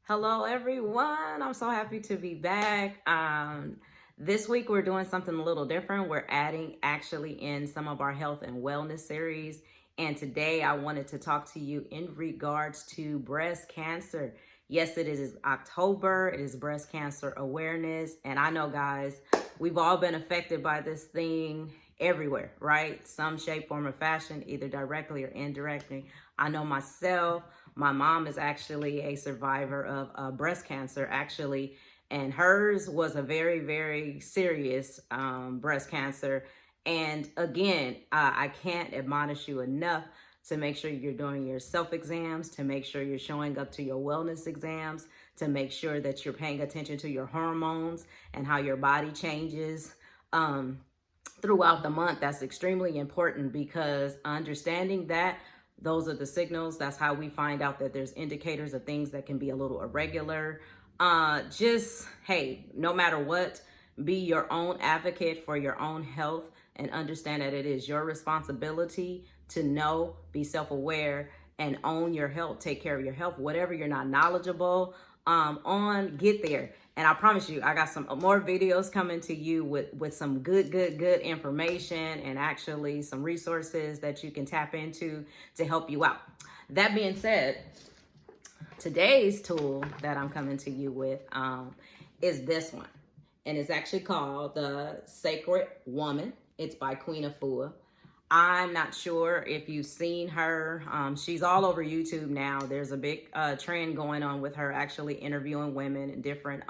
Hello, everyone. I'm so happy to be back. This week, we're doing something a little different. We're adding actually in some of our health and wellness series. And today, I wanted to talk to you in regards to breast cancer. Yes, it is October. It is breast cancer awareness. And I know, guys, we've all been affected by this thing everywhere, right? Some shape, form, or fashion, either directly or indirectly. I know myself. My mom is actually a survivor of breast cancer, actually, and hers was a very, very serious breast cancer. And again, I can't admonish you enough to make sure you're doing your self exams, to make sure you're showing up to your wellness exams, to make sure that you're paying attention to your hormones and how your body changes throughout the month. That's extremely important because understanding that those are the signals. That's how we find out that there's indicators of things that can be a little irregular. Hey, no matter what, be your own advocate for your own health and understand that it is your responsibility to know, be self-aware, and own your health. Take care of your health. Whatever you're not knowledgeable get there. And I promise you, I got some more videos coming to you with some good information and actually some resources that you can tap into to help you out. That being said, today's tool that I'm coming to you with is this one. And it's actually called the Sacred Woman. It's by Queen Afua. I'm not sure if you've seen her. She's all over YouTube now. There's a big trend going on with her actually interviewing women and different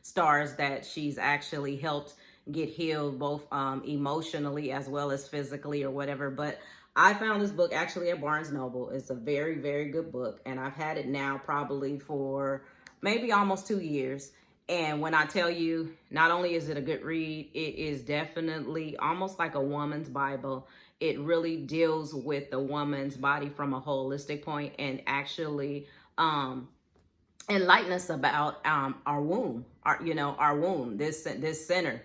stars that she's actually helped get healed, both emotionally as well as physically or whatever. But I found this book actually at Barnes Noble. It's a very, very good book. And I've had it now probably for maybe almost 2 years. And when I tell you, not only is it a good read, it is definitely almost like a woman's Bible. It really deals with the woman's body from a holistic point and actually enlighten us about our womb, our womb, this center.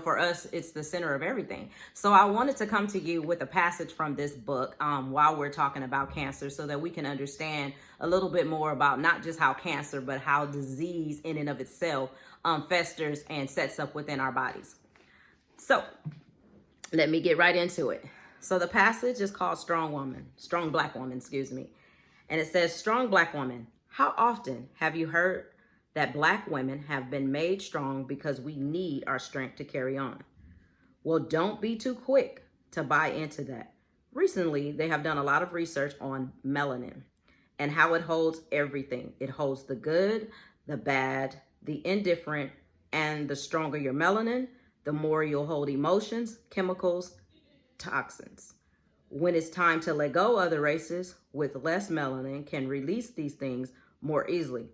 For us, it's the center of everything. So I wanted to come to you with a passage from this book while we're talking about cancer so that we can understand a little bit more about not just how cancer, but how disease in and of itself festers and sets up within our bodies. So let me get right into it. So the passage is called Strong Black Woman, excuse me. And it says, Strong Black Woman, how often have you heard that Black women have been made strong because we need our strength to carry on? Well, don't be too quick to buy into that. Recently, they have done a lot of research on melanin and how it holds everything. It holds the good, the bad, the indifferent, and the stronger your melanin, the more you'll hold emotions, chemicals, toxins. When it's time to let go, other races with less melanin can release these things more easily.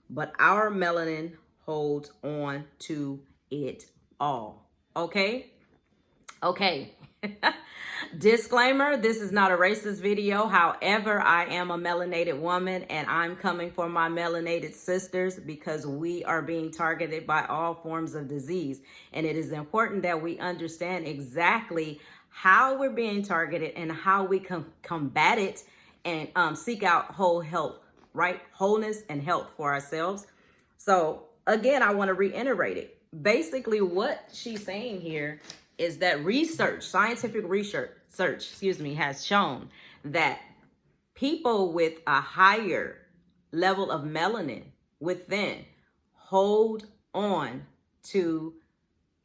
But our melanin holds on to it all. Okay? Disclaimer, this is not a racist video. However, I am a melanated woman and I'm coming for my melanated sisters because we are being targeted by all forms of disease. And it is important that we understand exactly how we're being targeted and how we combat it and seek out whole health, right? Wholeness and health for ourselves. So again, I want to reiterate it. Basically, what she's saying here is that scientific research, has shown that people with a higher level of melanin within hold on to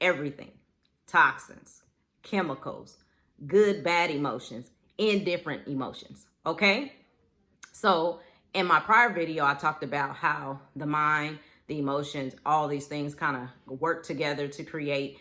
everything: toxins, chemicals, good, bad emotions, indifferent emotions. Okay? So in my prior video, I talked about how the mind, the emotions, all these things kind of work together to create,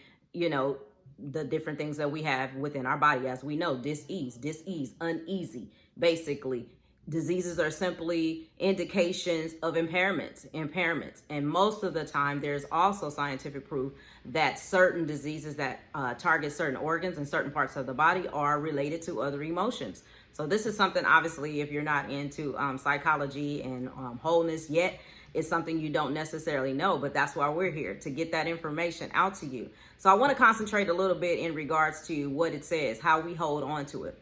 the different things that we have within our body. As we know, dis-ease, uneasy. Basically, diseases are simply indications of impairments. And most of the time, there's also scientific proof that certain diseases that target certain organs and certain parts of the body are related to other emotions. So this is something, obviously, if you're not into psychology and wholeness yet, it's something you don't necessarily know, but that's why we're here, to get that information out to you. So I want to concentrate a little bit in regards to what it says, how we hold on to it,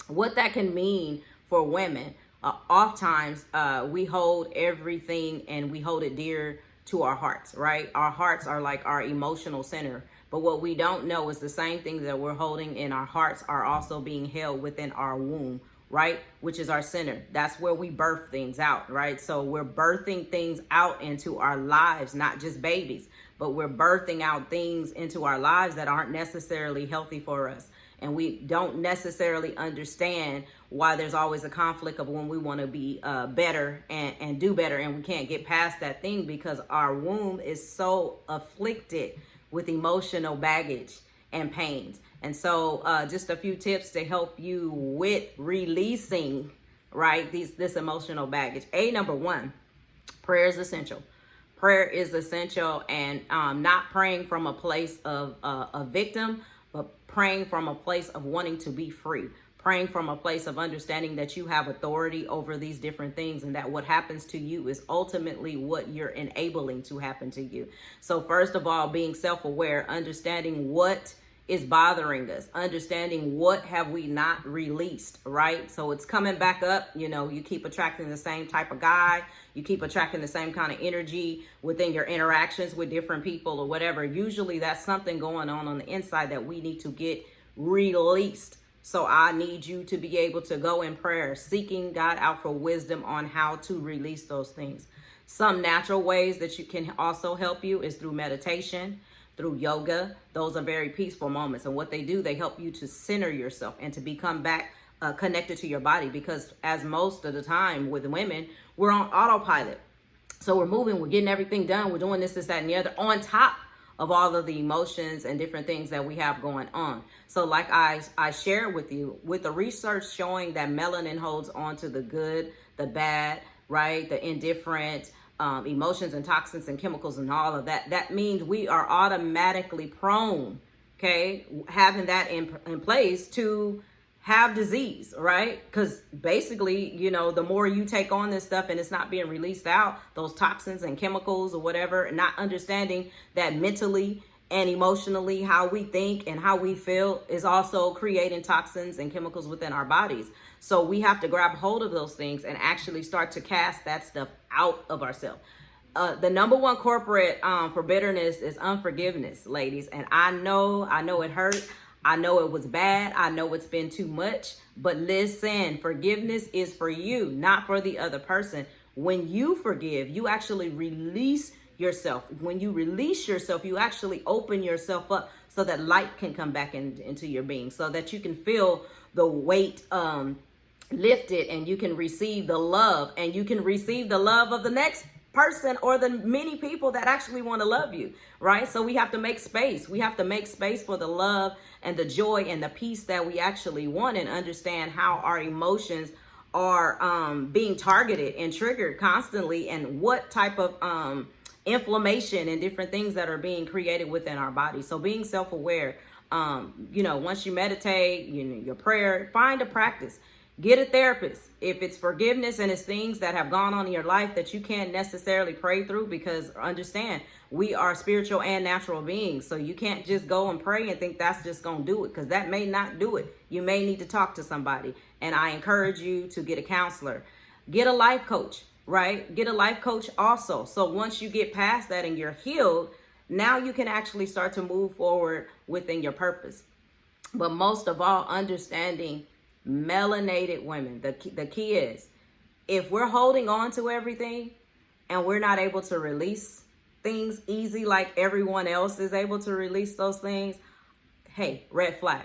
what that can mean for women Oftentimes we hold everything and we hold it dear to our hearts, right? Our hearts are like our emotional center. But what we don't know is the same things that we're holding in our hearts are also being held within our womb, right? Which is our center. That's where we birth things out, right? So we're birthing things out into our lives, not just babies, but we're birthing out things into our lives that aren't necessarily healthy for us. And we don't necessarily understand why there's always a conflict of when we want to be better and do better. And we can't get past that thing because our womb is so afflicted with emotional baggage and pains. And so just a few tips to help you with releasing, right, this emotional baggage. Number one, prayer is essential. Prayer is essential, and not praying from a place of a victim, but praying from a place of wanting to be free. Praying from a place of understanding that you have authority over these different things and that what happens to you is ultimately what you're enabling to happen to you. So first of all, being self-aware, understanding what is bothering us, understanding what have we not released, right? So it's coming back up. You keep attracting the same type of guy, you keep attracting the same kind of energy within your interactions with different people or whatever. Usually that's something going on the inside that we need to get released. So I need you to be able to go in prayer, seeking God out for wisdom on how to release those things. Some natural ways that you can also help you is through meditation, through yoga. Those are very peaceful moments. And what they do, they help you to center yourself and to become back connected to your body. Because as most of the time with women, we're on autopilot. So we're moving, we're getting everything done. We're doing this, that, and the other on top of all of the emotions and different things that we have going on. So like I shared with you, with the research showing that melanin holds on to the good, the bad, right? The indifferent, emotions and toxins and chemicals and all of that. That means we are automatically prone, okay, having that in place to have disease, right? Because basically, the more you take on this stuff and it's not being released out, those toxins and chemicals or whatever, and not understanding that mentally and emotionally how we think and how we feel is also creating toxins and chemicals within our bodies. So we have to grab hold of those things and actually start to cast that stuff out of ourselves. The number one culprit for bitterness is unforgiveness, ladies. And I know it hurt. I know it was bad. I know it's been too much. But listen, forgiveness is for you, not for the other person. When you forgive, you actually release yourself. When you release yourself, you actually open yourself up so that light can come back into your being, so that you can feel the weight lifted and you can receive the love, and you can receive the love of the next person or the many people that actually want to love you, right? So we have to make space. We have to make space for the love and the joy and the peace that we actually want, and understand how our emotions are being targeted and triggered constantly, and what type of inflammation and different things that are being created within our body. So being self-aware, once you meditate, your prayer, find a practice. Get a therapist. If it's forgiveness and it's things that have gone on in your life that you can't necessarily pray through, because understand, we are spiritual and natural beings. So you can't just go and pray and think that's just going to do it, because that may not do it. You may need to talk to somebody. And I encourage you to get a counselor. Get a life coach, right? Get a life coach also. So once you get past that and you're healed, now you can actually start to move forward within your purpose. But most of all, understanding melanated women, the key is, if we're holding on to everything and we're not able to release things easy like everyone else is able to release those things, hey, red flag.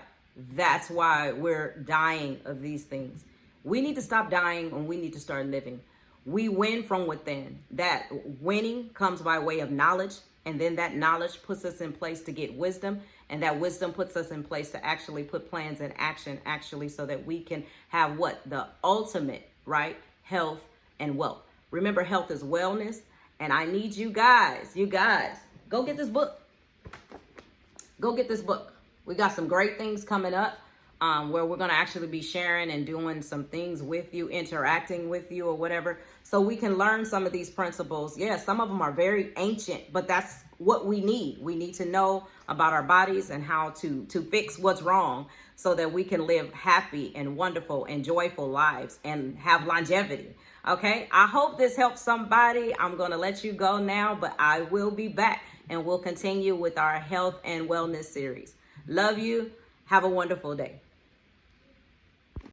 That's why we're dying of these things. We need to stop dying and we need to start living. We win from within. That winning comes by way of knowledge, and then that knowledge puts us in place to get wisdom, and that wisdom puts us in place to actually put plans in action, so that we can have what? The ultimate, right? Health and wealth. Remember, health is wellness, and I need you guys, go get this book. Go get this book. We got some great things coming up. where we're going to actually be sharing and doing some things with you, interacting with you or whatever, so we can learn some of these principles. Yeah, some of them are very ancient, but that's what we need. We need to know about our bodies and how to fix what's wrong so that we can live happy and wonderful and joyful lives and have longevity. Okay, I hope this helps somebody. I'm going to let you go now, but I will be back and we'll continue with our health and wellness series. Love you. Have a wonderful day.